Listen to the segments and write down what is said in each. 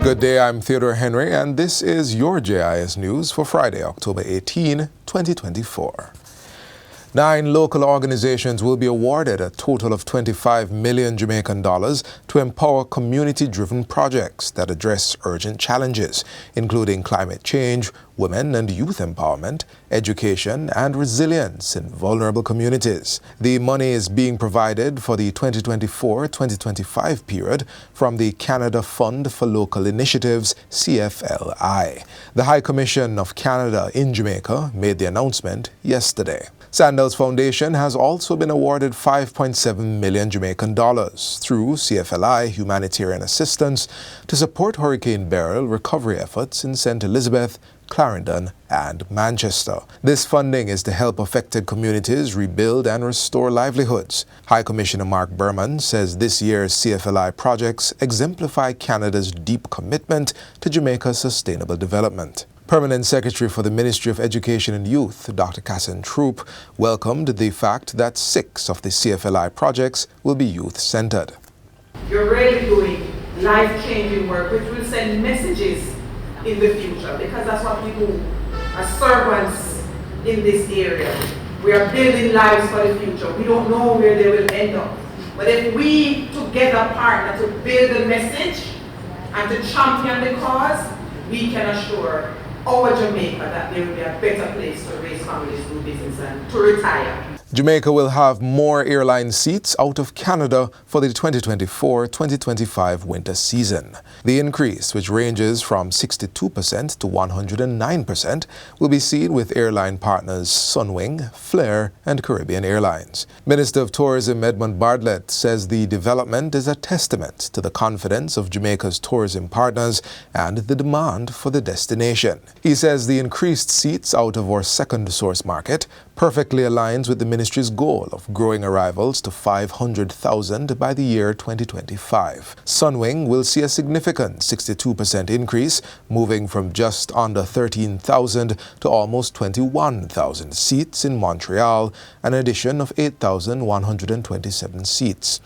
Good day, I'm Theodore Henry, and this is your JIS News for Friday, October 18, 2024. 9 local organizations will be awarded a total of 25 million Jamaican dollars to empower community-driven projects that address urgent challenges, including climate change, women and youth empowerment, education, and resilience in vulnerable communities. The money is being provided for the 2024-2025 period from the Canada Fund for Local Initiatives, cfli. The High Commission of Canada in Jamaica made the announcement yesterday. Sandals Foundation has also been awarded 5.7 million Jamaican dollars through CFLI humanitarian assistance to support Hurricane Beryl recovery efforts in St. Elizabeth, Clarendon, and Manchester. This funding is to help affected communities rebuild and restore livelihoods. High Commissioner Mark Berman says this year's CFLI projects exemplify Canada's deep commitment to Jamaica's sustainable development. Permanent Secretary for the Ministry of Education and Youth, Dr. Cassin Troop, welcomed the fact that 6 of the CFLI projects will be youth-centered. You're really doing life-changing work, which will send messages in the future, because that's what we do as servants in this area. We are building lives for the future. We don't know where they will end up. But if we together partner to build the message and to champion the cause, we can assure our Jamaica that there will be a better place to raise families, do business, and to retire. Jamaica will have more airline seats out of Canada for the 2024-2025 winter season. The increase, which ranges from 62% to 109%, will be seen with airline partners Sunwing, Flair, and Caribbean Airlines. Minister of Tourism Edmund Bartlett says the development is a testament to the confidence of Jamaica's tourism partners and the demand for the destination. He says the increased seats out of our second source market perfectly aligns with the ministry's goal of growing arrivals to 500,000 by the year 2025. Sunwing will see a significant 62% increase, moving from just under 13,000 to almost 21,000 seats in Montreal, an addition of 8,127 seats.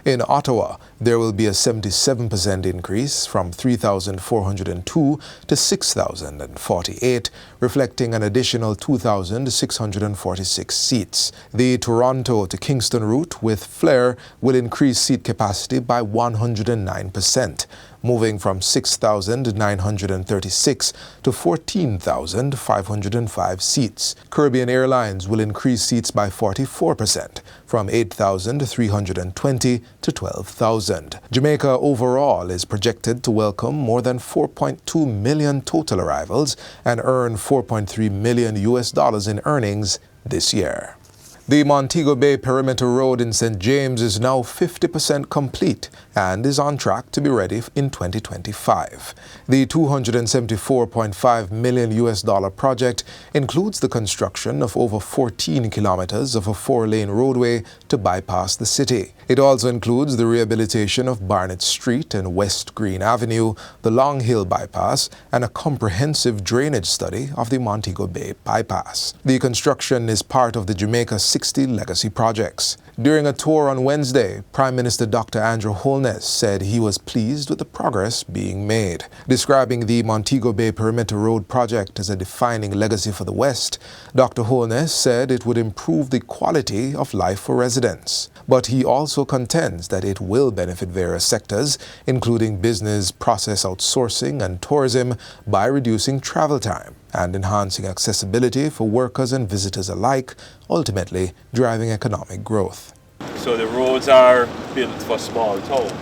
In Ottawa, there will be a 77% increase from 3,402 to 6,048, reflecting an additional 2,646 seats. The Toronto to Kingston route with Flair will increase seat capacity by 109%, moving from 6,936 to 14,505 seats. Caribbean Airlines will increase seats by 44%, from 8,320 to 12,000. Jamaica overall is projected to welcome more than 4.2 million total arrivals and earn $4.3 million in earnings this year. The Montego Bay Perimeter Road in St. James is now 50% complete and is on track to be ready in 2025. The $274.5 million project includes the construction of over 14 kilometers of a 4-lane roadway to bypass the city. It also includes the rehabilitation of Barnett Street and West Green Avenue, the Long Hill bypass, and a comprehensive drainage study of the Montego Bay bypass. The construction is part of the Jamaica 60 legacy projects. During a tour on Wednesday, Prime Minister Dr. Andrew Holness said he was pleased with the progress being made. Describing the Montego Bay Perimeter Road project as a defining legacy for the West, Dr. Holness said it would improve the quality of life for residents. But he also contends that it will benefit various sectors, including business, process outsourcing, and tourism, by reducing travel time and enhancing accessibility for workers and visitors alike, ultimately driving economic growth. So the roads are built for small towns,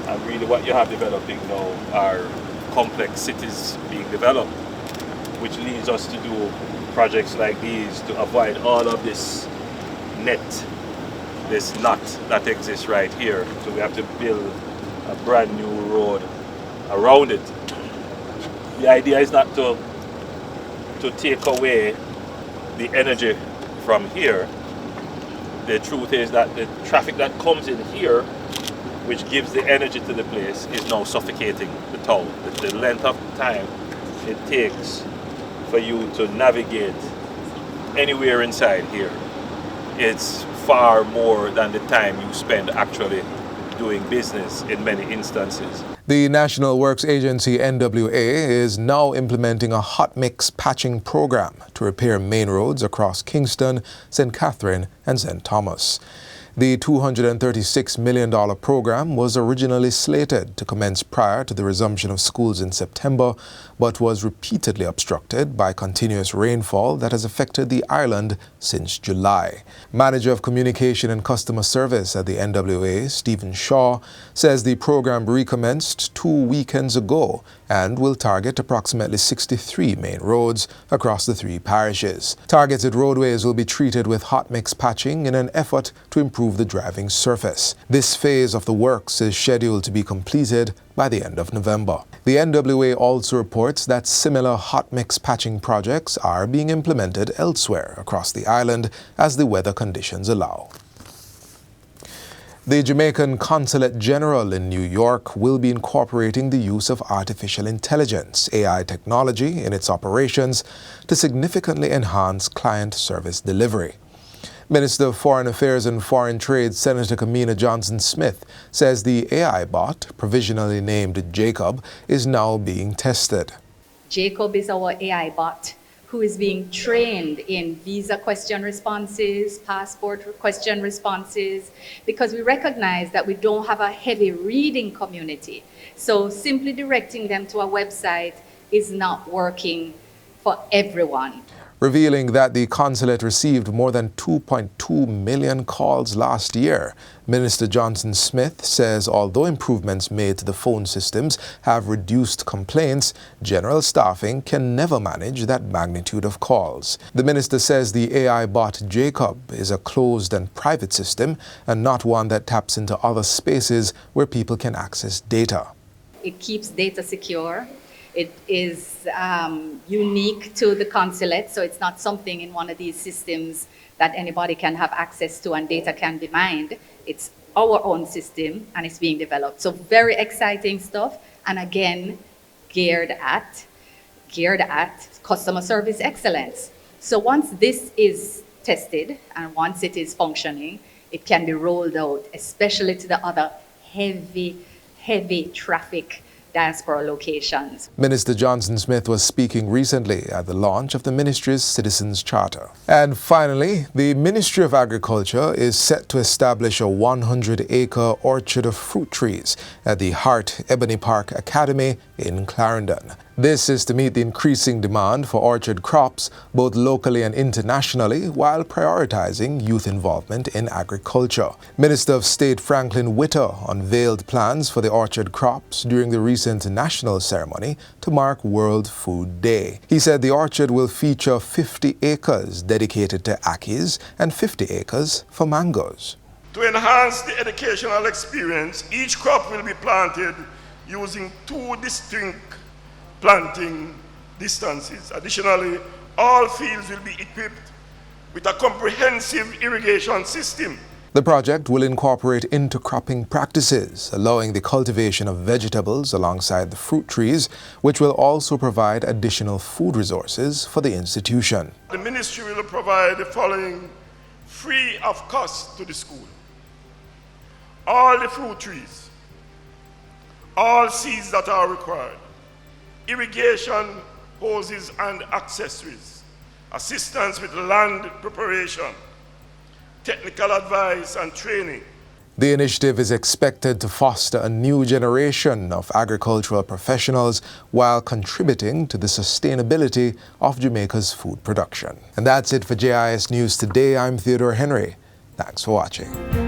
and really what you have developing now are complex cities being developed, which leads us to do projects like these to avoid all of this knot that exists right here. So we have to build a brand new road around it. The idea is not to take away the energy from here. The truth is that the traffic that comes in here, which gives the energy to the place, is now suffocating the town. The length of time it takes for you to navigate anywhere inside here, it's far more than the time you spend actually doing business in many instances. The National Works Agency NWA is now implementing a hot mix patching program to repair main roads across Kingston, St. Catherine and St. Thomas. The $236 million program was originally slated to commence prior to the resumption of schools in September, but was repeatedly obstructed by continuous rainfall that has affected the island since July. Manager of Communication and Customer Service at the NWA, Stephen Shaw, says the program recommenced 2 weekends ago and will target approximately 63 main roads across the 3 parishes. Targeted roadways will be treated with hot mix patching in an effort to improve the driving surface. This phase of the works is scheduled to be completed by the end of November. The NWA also reports that similar hot mix patching projects are being implemented elsewhere across the island as the weather conditions allow. The Jamaican Consulate General in New York will be incorporating the use of artificial intelligence, AI technology, in its operations to significantly enhance client service delivery. Minister of Foreign Affairs and Foreign Trade Senator Kamina Johnson-Smith says the AI bot, provisionally named Jacob, is now being tested. Jacob is our AI bot who is being trained in visa question responses, passport question responses, because we recognize that we don't have a heavy reading community. So simply directing them to a website is not working for everyone. Revealing that the consulate received more than 2.2 million calls last year. Minister Johnson-Smith says although improvements made to the phone systems have reduced complaints, general staffing can never manage that magnitude of calls. The minister says the AI bot Jacob is a closed and private system and not one that taps into other spaces where people can access data. It keeps data secure. It is unique to the consulate, so it's not something in one of these systems that anybody can have access to and data can be mined. It's our own system and it's being developed. So very exciting stuff, and again, geared at customer service excellence. So once this is tested and once it is functioning, it can be rolled out, especially to the other heavy traffic diaspora locations. Minister Johnson-Smith was speaking recently at the launch of the ministry's Citizens Charter. And finally, the Ministry of Agriculture is set to establish a 100-acre orchard of fruit trees at the Hart Ebony Park Academy in Clarendon. This is to meet the increasing demand for orchard crops, both locally and internationally, while prioritizing youth involvement in agriculture. Minister of State Franklin Witter unveiled plans for the orchard crops during the recent national ceremony to mark World Food Day. He said the orchard will feature 50 acres dedicated to akis and 50 acres for mangoes. To enhance the educational experience, each crop will be planted using 2 distinct planting distances. Additionally, all fields will be equipped with a comprehensive irrigation system. The project will incorporate intercropping practices, allowing the cultivation of vegetables alongside the fruit trees, which will also provide additional food resources for the institution. The ministry will provide the following free of cost to the school: all the fruit trees, all seeds that are required, irrigation hoses and accessories, assistance with land preparation, technical advice and training. The initiative is expected to foster a new generation of agricultural professionals while contributing to the sustainability of Jamaica's food production. And that's it for JIS News Today. I'm Theodore Henry. Thanks for watching.